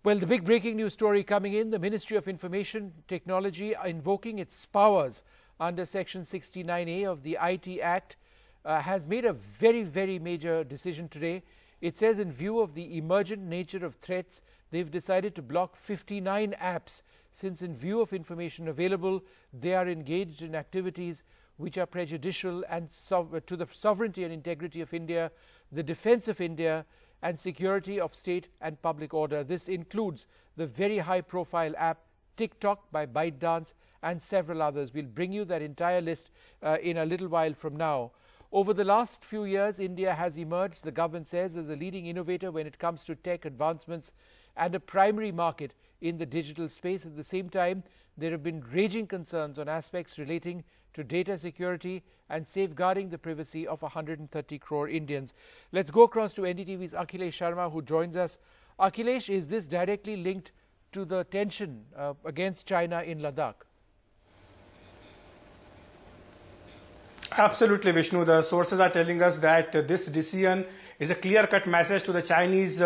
Well, the big breaking news story coming in, the Ministry of Information Technology invoking its powers under Section 69A of the IT Act has made a very, very major decision today. It says in view of the emergent nature of threats, they've decided to block 59 apps since in view of information available, they are engaged in activities which are prejudicial and to the sovereignty and integrity of India, the defense of India, and security of state and public order. This includes the very high-profile app Tik-Tok by ByteDance and several others. We'll bring you that entire list in a little while from now. Over the last few years, India has emerged, the government says, as a leading innovator when it comes to tech advancements and a primary market in the digital space. At the same time, there have been raging concerns on aspects relating to data security and safeguarding the privacy of 130 crore Indians. Let's go across to NDTV's Akhilesh Sharma, who joins us. Akhilesh, is this directly linked to the tension against China in Ladakh? Absolutely, Vishnu. The sources are telling us that this decision is a clear-cut message to the Chinese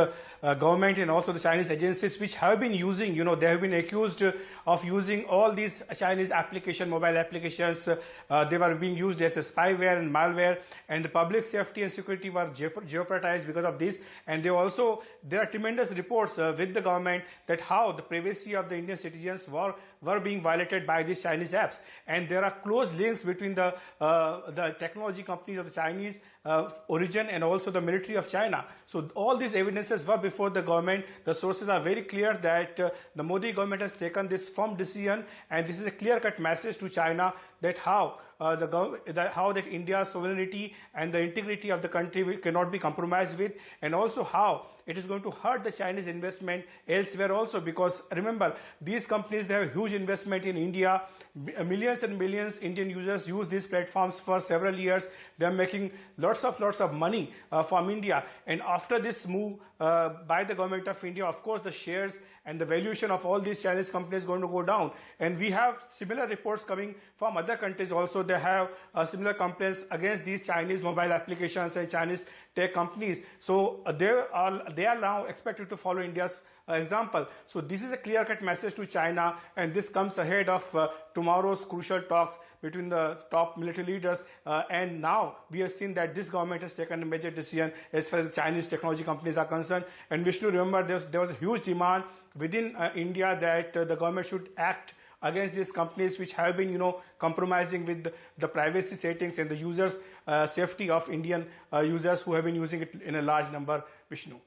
government and also the Chinese agencies which have been using, they have been accused of using all these Chinese mobile applications. They were being used as a spyware and malware, and the public safety and security were jeopardized because of this. And there are tremendous reports with the government that how the privacy of the Indian citizens were being violated by these Chinese apps. And there are close links between the technology companies of the Chinese origin and also the military of China. So all these evidences were before the government. The sources are very clear that the Modi government has taken this firm decision, and this is a clear-cut message to China that how that India's sovereignty and the integrity of the country cannot be compromised with, and also how it is going to hurt the Chinese investment elsewhere also, because remember, these companies, they have huge investment in India. Millions and millions Indian users use these platforms for several years. They are making lots of money from India. And after this move by the government of India, of course, the shares and the valuation of all these Chinese companies is going to go down. And we have similar reports coming from other countries also. They have similar complaints against these Chinese mobile applications and Chinese tech companies. So they are now expected to follow India's example. So this is a clear-cut message to China, and this comes ahead of tomorrow's crucial talks between the top military leaders. And now we have seen that this government has taken a major decision as far as Chinese technology companies are concerned. And Vishnu, remember, there was a huge demand within India that the government should act against these companies which have been, compromising with the privacy settings and the users' safety of Indian users who have been using it in a large number, Vishnu.